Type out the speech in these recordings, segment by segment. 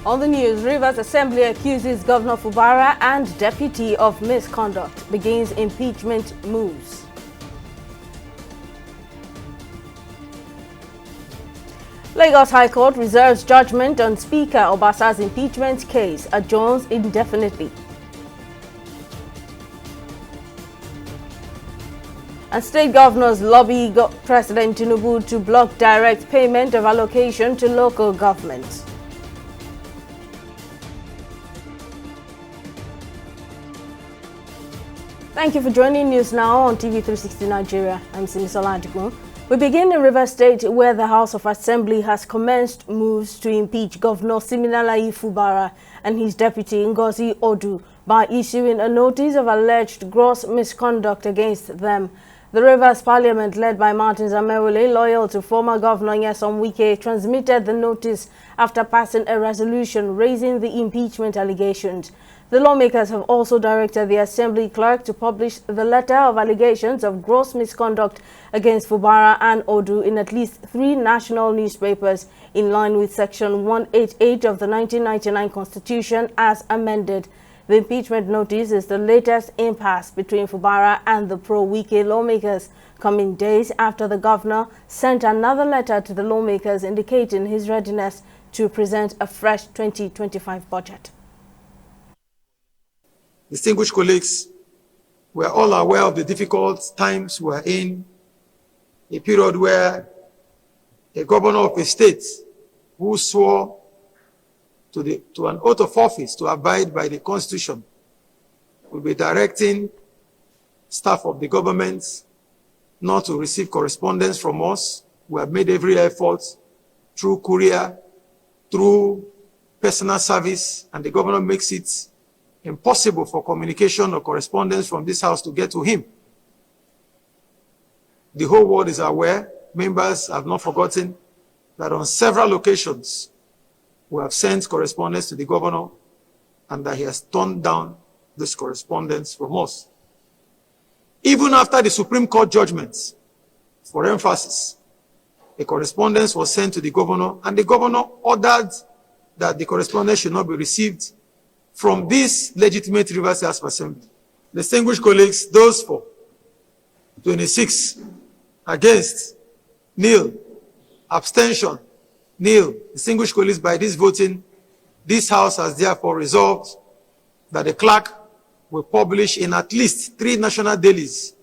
On the news, Rivers Assembly accuses Governor Fubara and Deputy of misconduct, begins impeachment moves. Lagos High Court reserves judgment on Speaker Obasa's impeachment case, adjourns indefinitely. And state governors lobby President Tinubu to block direct payment of allocation to local governments. Thank you for joining News Now on TV 360 Nigeria. I'm Simisola Adigun. We begin in Rivers State, where the House of Assembly has commenced moves to impeach Governor Siminalayi Fubara and his deputy Ngozi Odu by issuing a notice of alleged gross misconduct against them. The Rivers Parliament, led by Martins Amewule, loyal to former Governor Nyesom Wike, transmitted the notice after passing a resolution raising the impeachment allegations. The lawmakers have also directed the Assembly clerk to publish the letter of allegations of gross misconduct against Fubara and Odu in at least 3 national newspapers, in line with Section 188 of the 1999 Constitution as amended. The impeachment notice is the latest impasse between Fubara and the pro-Wike lawmakers, coming days after the governor sent another letter to the lawmakers indicating his readiness to present a fresh 2025 budget. Distinguished colleagues, we are all aware of the difficult times we are in, a period where a governor of a state who swore to an oath of office to abide by the Constitution will be directing staff of the government not to receive correspondence from us. We have made every effort through courier, through personal service, and the governor makes it impossible for communication or correspondence from this house to get to him. The whole world is aware, members have not forgotten, that on several occasions we have sent correspondence to the governor and that he has turned down this correspondence from us. Even after the Supreme Court judgments, for emphasis, a correspondence was sent to the governor and the governor ordered that the correspondence should not be received from this legitimate Rivers House of Assembly. Distinguished colleagues, those for 26, against, nil, abstention, nil. Distinguished colleagues, by this voting, this House has therefore resolved that the clerk will publish in at least 3 national dailies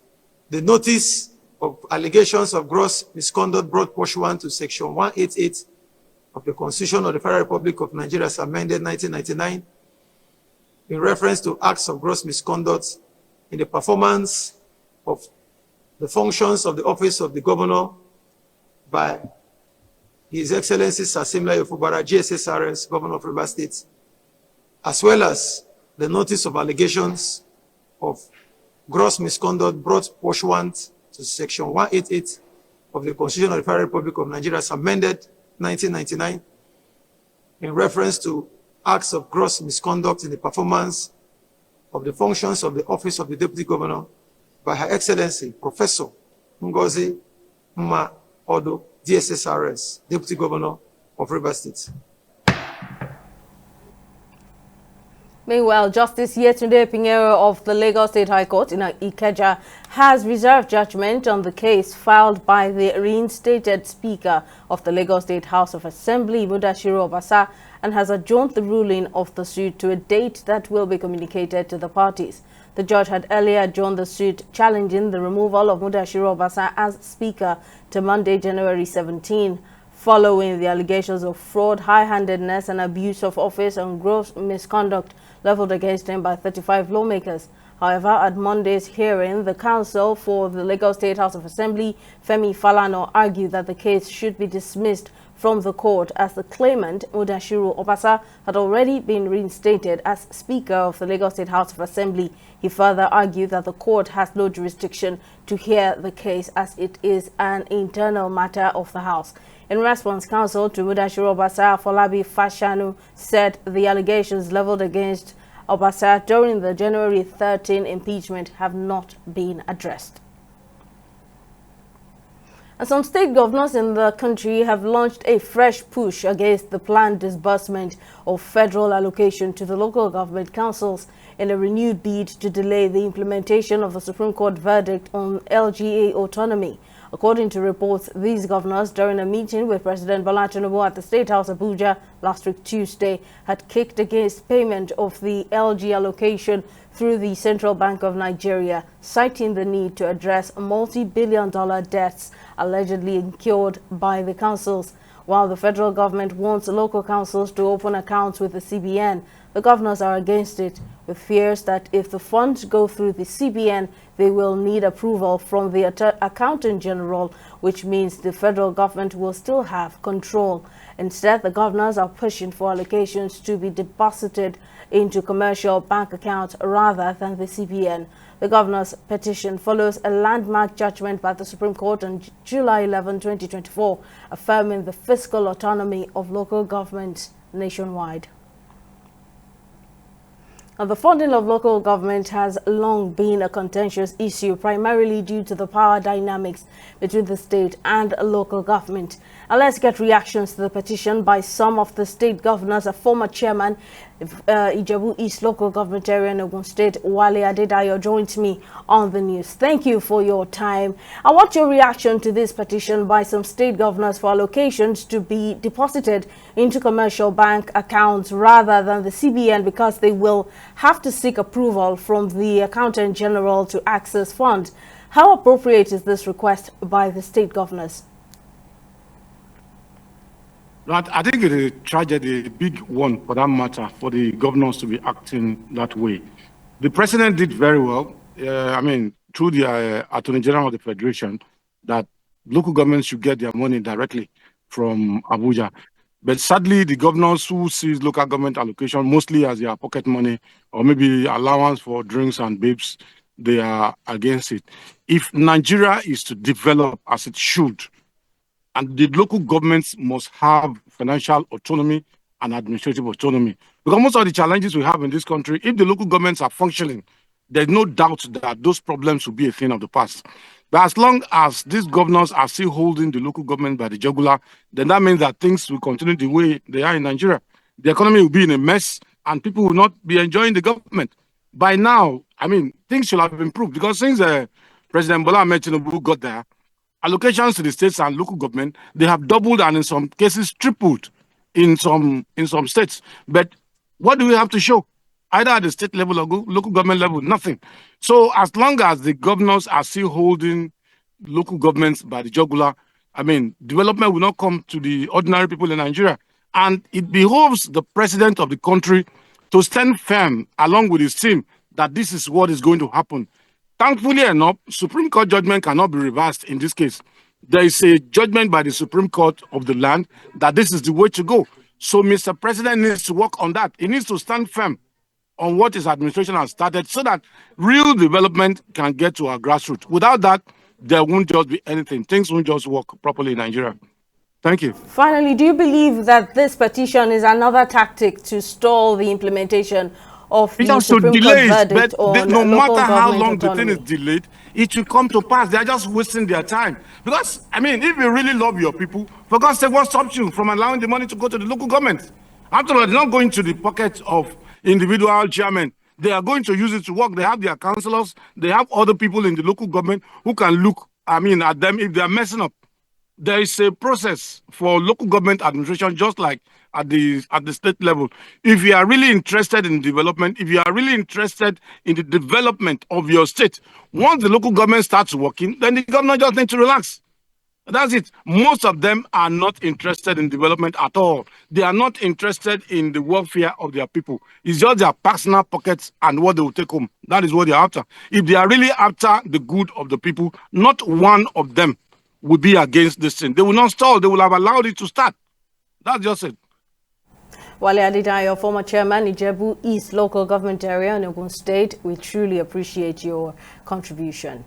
the notice of allegations of gross misconduct brought pursuant to Section 188 of the Constitution of the Federal Republic of Nigeria as amended 1999, in reference to acts of gross misconduct in the performance of the functions of the office of the governor by His Excellency Sir Siminalayi Fubara, GSSRS, Governor of Rivers State, as well as the notice of allegations of gross misconduct brought pursuant to Section 188 of the Constitution of the Federal Republic of Nigeria as amended 1999, in reference to acts of gross misconduct in the performance of the functions of the office of the Deputy Governor by Her Excellency Professor Ngozi Odu, DSSRS, Deputy Governor of Rivers State. Meanwhile, Justice Yetunde Pinheiro of the Lagos State High Court in Ikeja has reserved judgment on the case filed by the reinstated Speaker of the Lagos State House of Assembly, Mudashiru Obasa, and has adjourned the ruling of the suit to a date that will be communicated to the parties. The judge had earlier adjourned the suit challenging the removal of Mudashiru Obasa as Speaker to Monday, January 17. Following the allegations of fraud, high-handedness and abuse of office and gross misconduct leveled against him by 35 lawmakers. However, at Monday's hearing, the counsel for the Lagos State House of Assembly, Femi Falana, argued that the case should be dismissed from the court as the claimant, Mudashiru Obasa, had already been reinstated as Speaker of the Lagos State House of Assembly. He further argued that the court has no jurisdiction to hear the case as it is an internal matter of the House. In response, counsel to Mudashiru Obasa, Folabi Fashanu, said the allegations leveled against Obasa during the January 13 impeachment have not been addressed. And some state governors in the country have launched a fresh push against the planned disbursement of federal allocation to the local government councils in a renewed bid to delay the implementation of the Supreme Court verdict on LGA autonomy. According to reports, these governors, during a meeting with President Bola Tinubu at the State House Abuja last week Tuesday, had kicked against payment of the LG allocation through the Central Bank of Nigeria, citing the need to address multi-billion-dollar debts allegedly incurred by the councils. While the federal government wants local councils to open accounts with the CBN, the governors are against it, with fears that if the funds go through the CBN, they will need approval from the Accountant General, which means the federal government will still have control. Instead, the governors are pushing for allocations to be deposited into commercial bank accounts rather than the CBN. The governor's petition follows a landmark judgment by the Supreme Court on July 11, 2024, affirming the fiscal autonomy of local governments nationwide. Now, the funding of local government has long been a contentious issue, primarily due to the power dynamics between the state and local government. Now, let's get reactions to the petition by some of the state governors. A former chairman, Ijebu East Local Government Area in Ogun State, Wale Adedayo, joins me on the news. Thank you for your time. I want your reaction to this petition by some state governors for allocations to be deposited into commercial bank accounts rather than the CBN, because they will have to seek approval from the Accountant General to access funds. How appropriate is this request by the state governors? I think it is a tragedy, a big one for that matter, for the governors to be acting that way. The president did very well, through the Attorney General of the Federation, that local governments should get their money directly from Abuja. But sadly, the governors who sees local government allocation mostly as their pocket money or maybe allowance for drinks and babes, they are against it. If Nigeria is to develop as it should, and the local governments must have financial autonomy and administrative autonomy. Because most of the challenges we have in this country, if the local governments are functioning, there's no doubt that those problems will be a thing of the past. But as long as these governors are still holding the local government by the jugular, then that means that things will continue the way they are in Nigeria. The economy will be in a mess and people will not be enjoying the government. By now, things should have improved, because since President Bola Ahmed Tinubu got there, allocations to the states and local government, they have doubled and in some cases tripled in some states. But what do we have to show? Either at the state level or local government level, nothing. So as long as the governors are still holding local governments by the jugular, development will not come to the ordinary people in Nigeria. And it behoves the president of the country to stand firm along with his team that this is what is going to happen. Thankfully enough, Supreme Court judgment cannot be reversed in this case. There is a judgment by the Supreme Court of the land that this is the way to go. So Mr. President needs to work on that. He needs to stand firm on what his administration has started so that real development can get to our grassroots. Without that, there won't just be anything. Things won't just work properly in Nigeria. Thank you. Finally, do you believe that this petition is another tactic to stall the implementation of the Supreme Court verdict on no matter how long autonomy? the thing is delayed, it will come to pass. They are just wasting their time. Because, if you really love your people, for God's sake, what stops you from allowing the money to go to the local government? After all, they're not going to the pocket of individual chairmen. They are going to use it to work. They have their councillors. They have other people in the local government who can look, at them if they are messing up. There is a process for local government administration, just like at the state level. If you are really interested in development, if you are really interested in the development of your state, once the local government starts working, then the governor just needs to relax. That's it. Most of them are not interested in development at all. They are not interested in the welfare of their people. It's just their personal pockets and what they will take home. That is what they are after. If they are really after the good of the people, not one of them would be against this thing. They will not stall. They will have allowed it to start. That's just it. Wale Adedayo, former chairman, Ijebu East Local Government Area in Ogun State, we truly appreciate your contribution.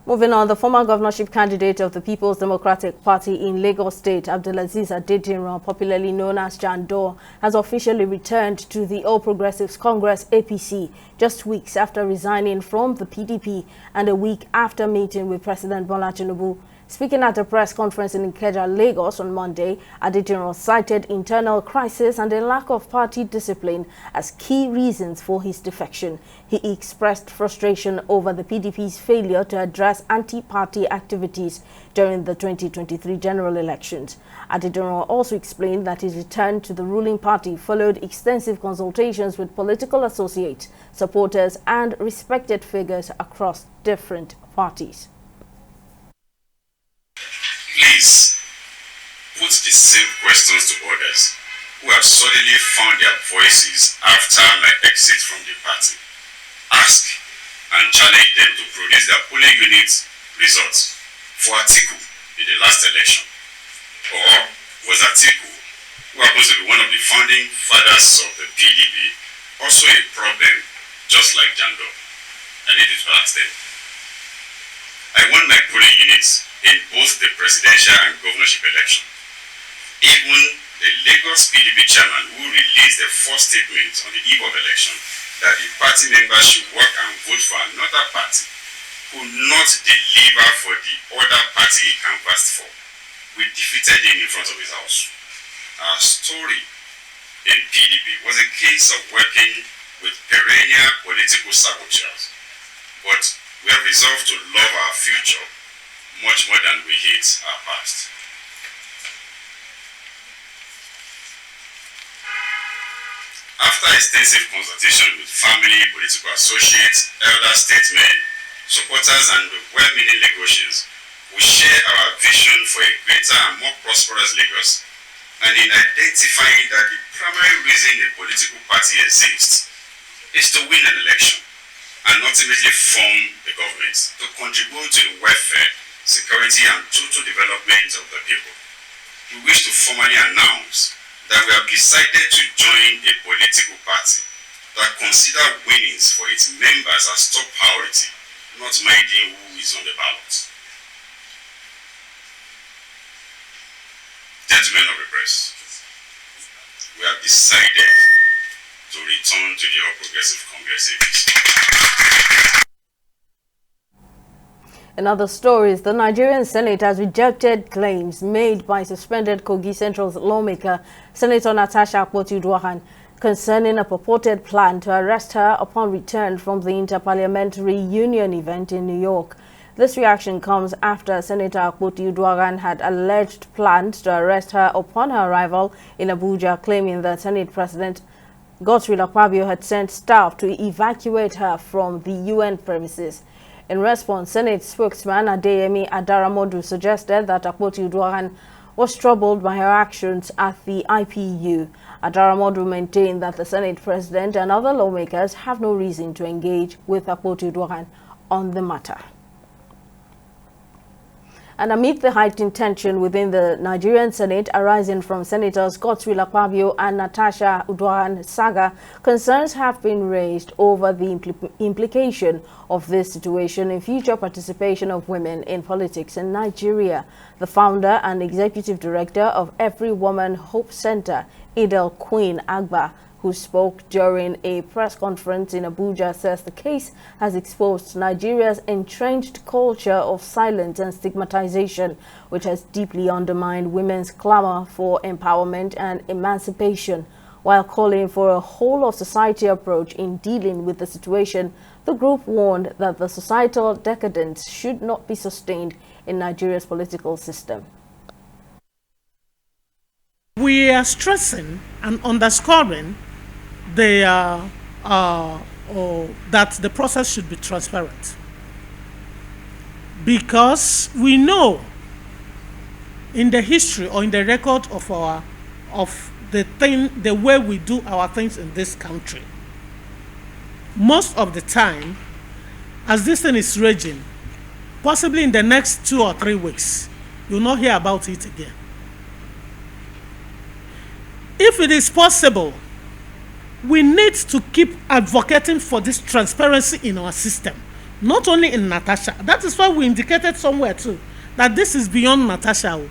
Moving on, the former governorship candidate of the People's Democratic Party in Lagos State, Abdulaziz Adedinran, popularly known as Jandor, has officially returned to the All Progressives Congress (APC) just weeks after resigning from the PDP and a week after meeting with President Bola Tinubu. Speaking at a press conference in Ikeja, Lagos on Monday, Adediran cited internal crisis and a lack of party discipline as key reasons for his defection. He expressed frustration over the PDP's failure to address anti-party activities during the 2023 general elections. Adediran also explained that his return to the ruling party followed extensive consultations with political associates, supporters and respected figures across different parties. Please put the same questions to others who have suddenly found their voices after my exit from the party. Ask and challenge them to produce their polling unit results for Atiku in the last election. Or was Atiku, who happens to be one of the founding fathers of the PDP, also a problem just like Jando? I need you to ask them. I won my polling units in both the presidential and governorship election. Even the Lagos PDP chairman, who released the first statement on the eve of election that the party members should work and vote for another party, could not deliver for the other party he canvassed for. We defeated him in front of his house. Our story in PDP was a case of working with perennial political saboteurs, but we are resolved to love our future much more than we hate our past. After extensive consultation with family, political associates, elder statesmen, supporters and well-meaning Lagosians, we share our vision for a greater and more prosperous Lagos, and in identifying that the primary reason a political party exists is to win an election and ultimately form the government to contribute to the welfare, security and total development of the people. We wish to formally announce that we have decided to join a political party that consider winnings for its members as top priority, not minding who is on the ballot. Gentlemen of the press, we have decided to return to the All Progressive Congress APC. In other stories, the Nigerian Senate has rejected claims made by suspended Kogi Central's lawmaker, Senator Natasha Akpoti-Uduaghan, concerning a purported plan to arrest her upon return from the Interparliamentary Union event in New York. This reaction comes after Senator Akpoti-Uduaghan had alleged plans to arrest her upon her arrival in Abuja, claiming that Senate President Godswill Akpabio had sent staff to evacuate her from the UN premises. In response, Senate spokesman Adeyemi Adaramodu suggested that Akpoti-Uduaghan was troubled by her actions at the IPU. Adaramodu maintained that the Senate President and other lawmakers have no reason to engage with Akpoti-Uduaghan on the matter. And amid the heightened tension within the Nigerian Senate arising from Senators Godswill Akpabio and Natasha Uduaghan saga, concerns have been raised over the implication of this situation in future participation of women in politics in Nigeria. The founder and executive director of Every Woman Hope Center, Idel Queen Agba, who spoke during a press conference in Abuja, says the case has exposed Nigeria's entrenched culture of silence and stigmatization, which has deeply undermined women's clamor for empowerment and emancipation. While calling for a whole-of-society approach in dealing with the situation, the group warned that the societal decadence should not be sustained in Nigeria's political system. We are stressing and underscoring that the process should be transparent, because we know in the history or in the record of the way we do our things in this country, most of the time, as this thing is raging, possibly in the next 2 or 3 weeks, you'll not hear about it again. If it is possible, we need to keep advocating for this transparency in our system, not only in Natasha. That is why we indicated somewhere too that this is beyond Natasha.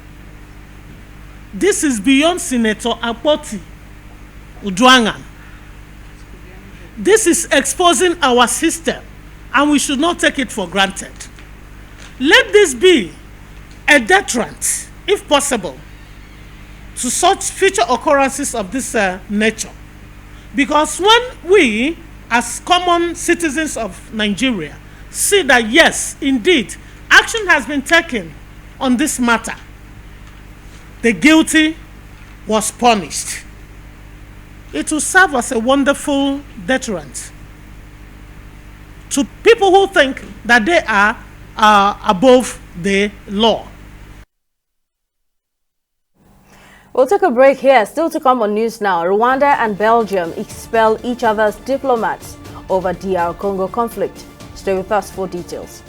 This is beyond Senator Akpoti-Uduaghan. This is exposing our system, and we should not take it for granted. Let this be a deterrent, if possible, to such future occurrences of this nature. Because when we, as common citizens of Nigeria, see that yes, indeed, action has been taken on this matter, the guilty was punished, it will serve as a wonderful deterrent to people who think that they are above the law. We'll take a break here. Still to come on News Now. Rwanda and Belgium expel each other's diplomats over DR Congo conflict. Stay with us for details.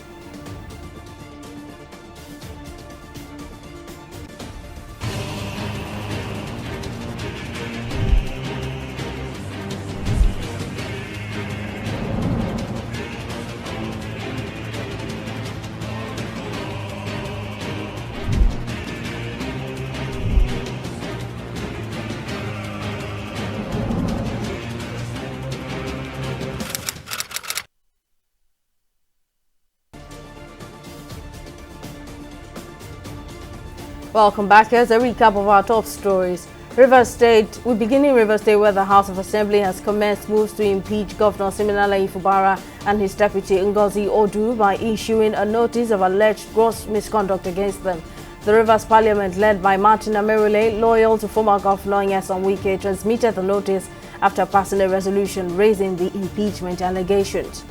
Welcome back. Here's a recap of our top stories. Rivers State, we begin in Rivers State, where the House of Assembly has commenced moves to impeach Governor Siminalayi Fubara and his deputy Ngozi Odu by issuing a notice of alleged gross misconduct against them. The Rivers Parliament, led by Martin Amerule, loyal to former Governor Nyesom Wike, transmitted the notice after passing a resolution raising the impeachment allegations.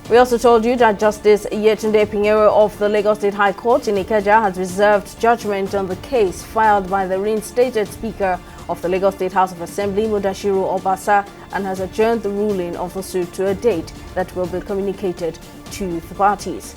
We also told you that Justice Yetunde Pinheiro of the Lagos State High Court in Ikeja has reserved judgment on the case filed by the reinstated Speaker of the Lagos State House of Assembly, Mudashiru Obasa, and has adjourned the ruling of the suit to a date that will be communicated to the parties.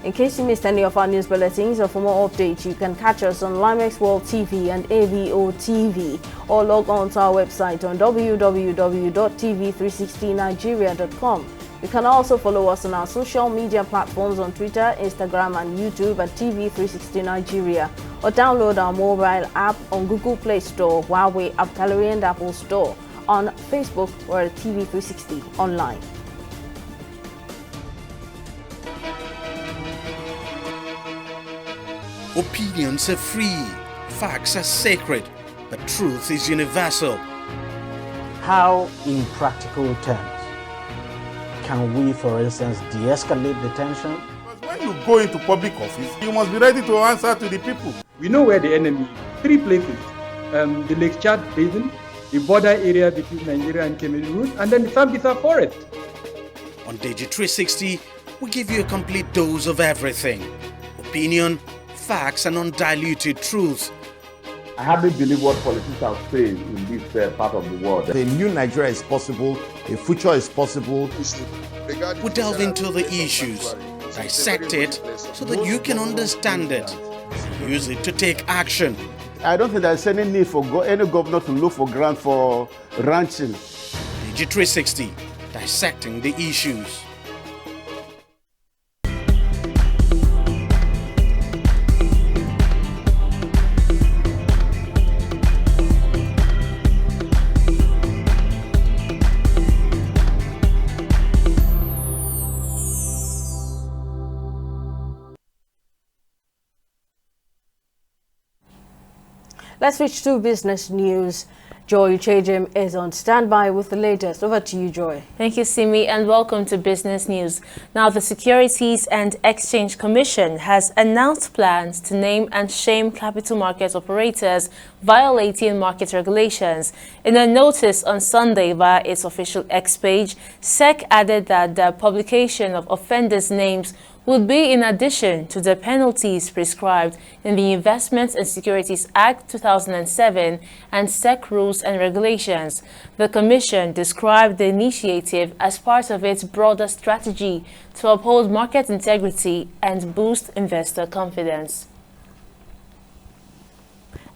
In case you missed any of our news bulletins or for more updates, you can catch us on Limex World TV and AVO TV or log on to our website on www.tv360nigeria.com. You can also follow us on our social media platforms on Twitter, Instagram, and YouTube at TV360 Nigeria, or download our mobile app on Google Play Store, Huawei App Gallery, and Apple Store. On Facebook, we're at TV360 Online. Opinions are free, facts are sacred, but truth is universal. How, in practical terms, can we, for instance, de-escalate the tension? When you go into public office, you must be ready to answer to the people. We know where the enemy is. 3 places. The Lake Chad Basin, the border area between Nigeria and Cameroon, and then the Sambisa Forest. On Digi 360, we give you a complete dose of everything. Opinion, facts, and undiluted truth. I hardly believe what politicians say in this part of the world. A new Nigeria is possible, a future is possible. We delve into the issues, dissect it so that you can understand it, use it to take action. I don't think there's any need for any governor to look for grant for ranching. Digi 360, dissecting the issues. Let's switch to business news. Joy Chejim is on standby with the latest. Over to you, Joy. Thank you, Simi, and welcome to Business News. Now, the Securities and Exchange Commission has announced plans to name and shame capital market operators violating market regulations. In a notice on Sunday via its official X page, SEC added that the publication of offenders' names would be in addition to the penalties prescribed in the Investments and Securities Act 2007 and SEC rules and regulations. The Commission described the initiative as part of its broader strategy to uphold market integrity and boost investor confidence.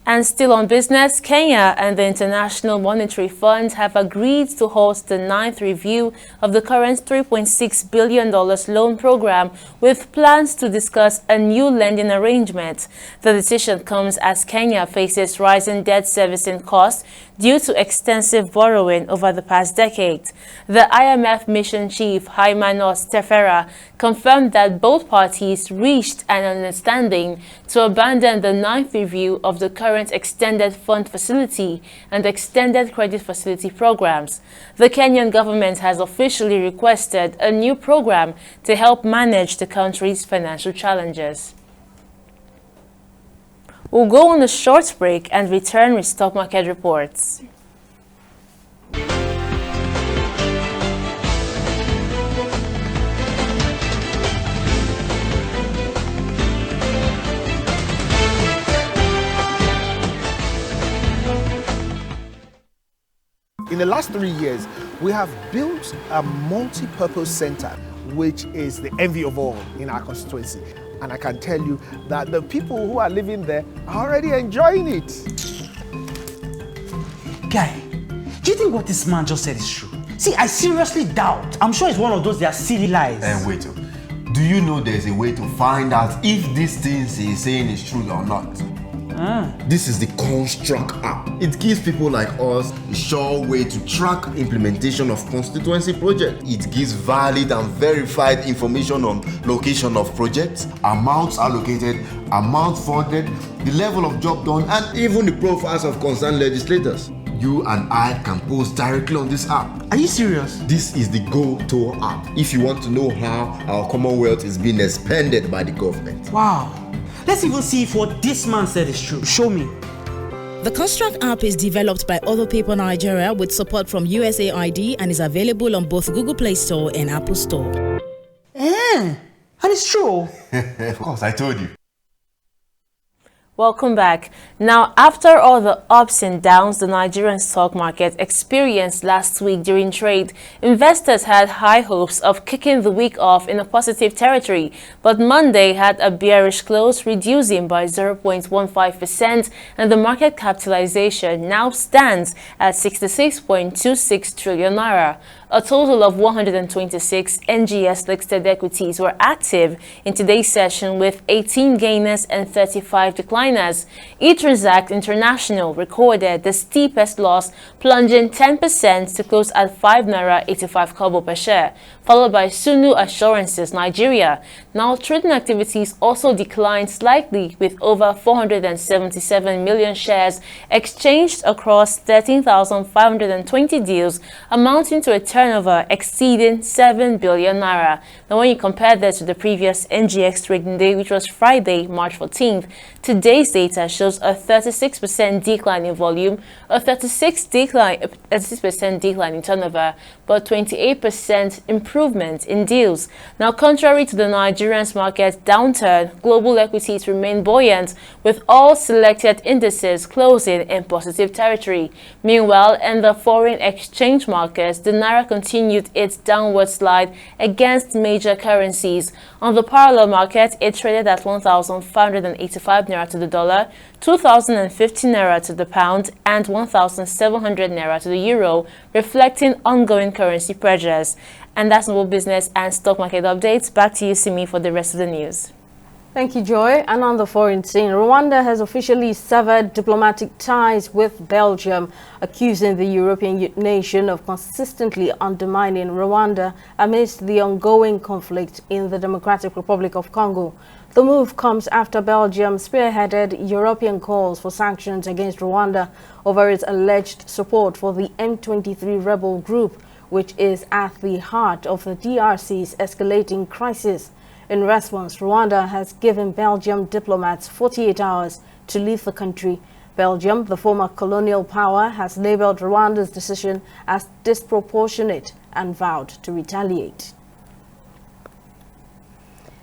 And still on business, Kenya and the International Monetary Fund have agreed to host the 9th review of the current $3.6 billion loan program, with plans to discuss a new lending arrangement. The decision comes as Kenya faces rising debt servicing costs due to extensive borrowing over the past decade. The IMF mission chief, Hymanos Tefera, confirmed that both parties reached an understanding to abandon the 9th review of the current Extended Fund Facility and Extended Credit Facility programs. The Kenyan government has officially requested a new program to help manage the country's financial challenges. We'll go on a short break and return with stock market reports. In the last 3 years, we have built a multi-purpose center, which is the envy of all in our constituency. And I can tell you that the people who are living there are already enjoying it. Guy, do you think what this man just said is true? See, I seriously doubt. I'm sure it's one of those their silly lies. And wait, do you know there's a way to find out if these things he's saying is true or not? This is the Construct app. It gives people like us a sure way to track implementation of constituency projects. It gives valid and verified information on location of projects, amounts allocated, amount funded, the level of job done, and even the profiles of concerned legislators. You and I can post directly on this app. Are you serious? This is the Go-To app if you want to know how our Commonwealth is being expanded by the government. Wow. Let's even see if what this man said is true. Show me. The Construct app is developed by Other Paper Nigeria with support from USAID and is available on both Google Play Store and Apple Store. And it's true. Of course, I told you. Welcome back. Now, after all the ups and downs the Nigerian stock market experienced last week during trade, investors had high hopes of kicking the week off in a positive territory. But Monday had a bearish close, reducing by 0.15%, and the market capitalization now stands at 66.26 trillion naira. A total of 126 NGS-listed equities were active in today's session, with 18 gainers and 35 decliners. E-Transact International recorded the steepest loss, plunging 10% to close at 5 naira 85 kobo per share, followed by Sunu Assurances Nigeria. Now, trading activities also declined slightly, with over 477 million shares exchanged across 13,520 deals, amounting to a turnover exceeding 7 billion naira. Now, when you compare this to the previous NGX trading day, which was Friday, March 14th, today's data shows a 36% decline in volume, a 36% decline in turnover, but 28% improvement in deals. Now, contrary to the Nigerian market downturn, global equities remain buoyant, with all selected indices closing in positive territory. Meanwhile, in the foreign exchange markets, the naira continued its downward slide against major currencies. On the parallel market, it traded at 1,585 naira to the dollar, 2,050 naira to the pound, and 1,700 naira to the euro, reflecting ongoing currency pressures. And that's Noble Business and Stock Market Updates. Back to you, Simi, for the rest of the news. Thank you, Joy. And on the foreign scene, Rwanda has officially severed diplomatic ties with Belgium, accusing the European nation of consistently undermining Rwanda amidst the ongoing conflict in the Democratic Republic of Congo. The move comes after Belgium spearheaded European calls for sanctions against Rwanda over its alleged support for the M23 rebel group, which is at the heart of the DRC's escalating crisis. In response, Rwanda has given Belgium diplomats 48 hours to leave the country. Belgium, the former colonial power, has labeled Rwanda's decision as disproportionate and vowed to retaliate.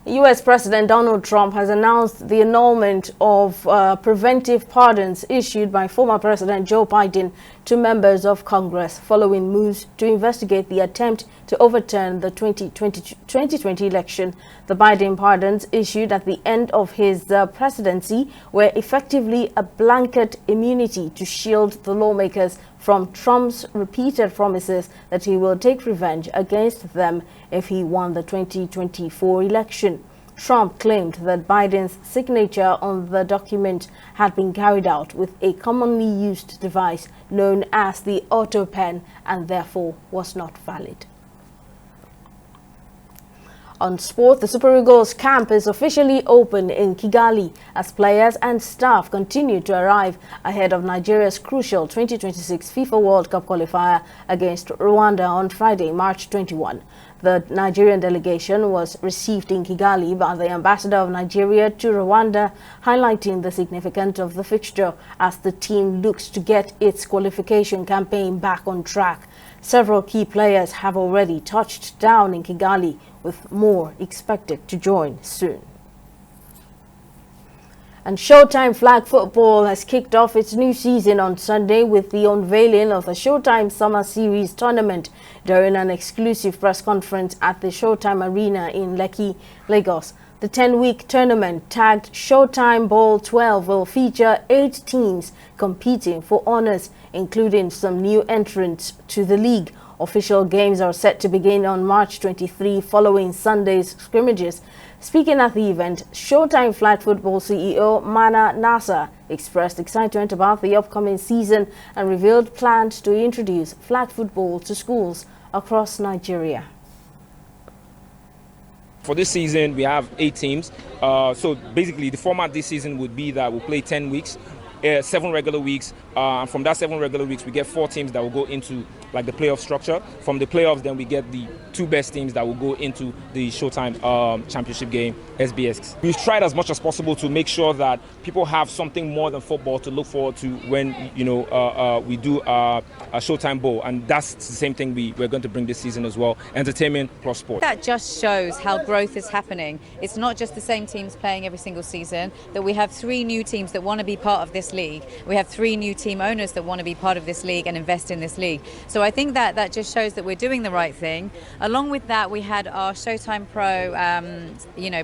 U.S. President Donald Trump has announced the annulment of preventive pardons issued by former President Joe Biden to members of Congress following moves to investigate the attempt to overturn the 2020 election. The Biden pardons issued at the end of his presidency were effectively a blanket immunity to shield the lawmakers from Trump's repeated promises that he will take revenge against them if he won the 2024 election. Trump claimed that Biden's signature on the document had been carried out with a commonly used device known as the auto pen and therefore was not valid. On sport, the Super Eagles camp is officially open in Kigali as players and staff continue to arrive ahead of Nigeria's crucial 2026 FIFA World Cup qualifier against Rwanda on Friday, March 21. The Nigerian delegation was received in Kigali by the ambassador of Nigeria to Rwanda, highlighting the significance of the fixture as the team looks to get its qualification campaign back on track. Several key players have already touched down in Kigali, with more expected to join soon. And Showtime Flag Football has kicked off its new season on Sunday with the unveiling of the Showtime Summer Series tournament during an exclusive press conference at the Showtime Arena in Lekki, Lagos. The 10-week tournament, tagged Showtime Bowl 12, will feature 8 teams competing for honors, including some new entrants to the league. Official games are set to begin on March 23 following Sunday's scrimmages. Speaking at the event, Showtime Flag Football CEO Mana Nasser expressed excitement about the upcoming season and revealed plans to introduce flag football to schools across Nigeria. For this season, we have 8 teams. So basically, the format this season would be that we'll play 10 weeks, 7 regular weeks. And from that 7 regular weeks, we get 4 teams that will go into like the playoff structure. From the playoffs, then we get the 2 best teams that will go into the Showtime championship game, SBS. We've tried as much as possible to make sure that people have something more than football to look forward to when we do a Showtime Bowl, and that's the same thing we're going to bring this season as well. Entertainment plus sport. That just shows how growth is happening. It's not just the same teams playing every single season, that we have 3 new teams that want to be part of this league. We have 3 new team owners that want to be part of this league and invest in this league. So I think that just shows that we're doing the right thing. Along with that, we had our Showtime Pro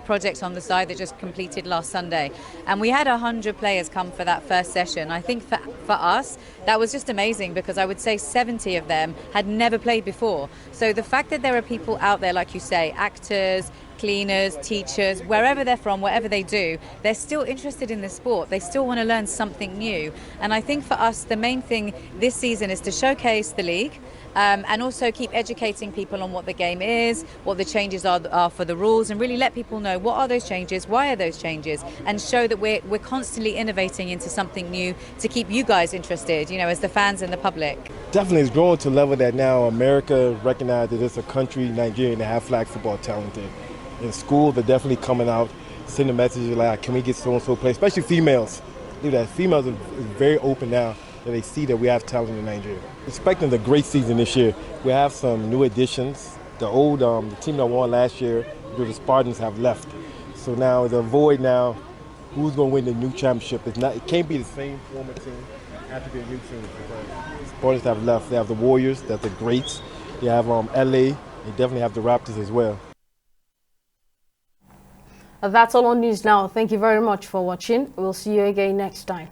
project on the side that just completed last Sunday, and we had 100 players come for that first session. I think for us that was just amazing, because I would say 70 of them had never played before. So the fact that there are people out there, like you say, actors, cleaners, teachers, wherever they're from, whatever they do, they're still interested in the sport. They still want to learn something new. And I think for us, the main thing this season is to showcase the league, and also keep educating people on what the game is, what the changes are for the rules, and really let people know what are those changes, why are those changes, and show that we're constantly innovating into something new to keep you guys interested, as the fans and the public. Definitely, it's growing to a level that now America recognizes that it's a country, Nigeria, that have flag football talented. In school, they're definitely coming out, sending messages like, can we get so-and-so play, especially females. Do that. Females are very open now that they see that we have talent in Nigeria. Expecting a great season this year. We have some new additions. The old the team that won last year, the Spartans, have left. So now the void now, who's going to win the new championship? It can't be the same former team. It has to be a new team. The Spartans have left. They have the Warriors, that's the greats. They have LA. They definitely have the Raptors as well. That's all on news now. Thank you very much for watching. We'll see you again next time.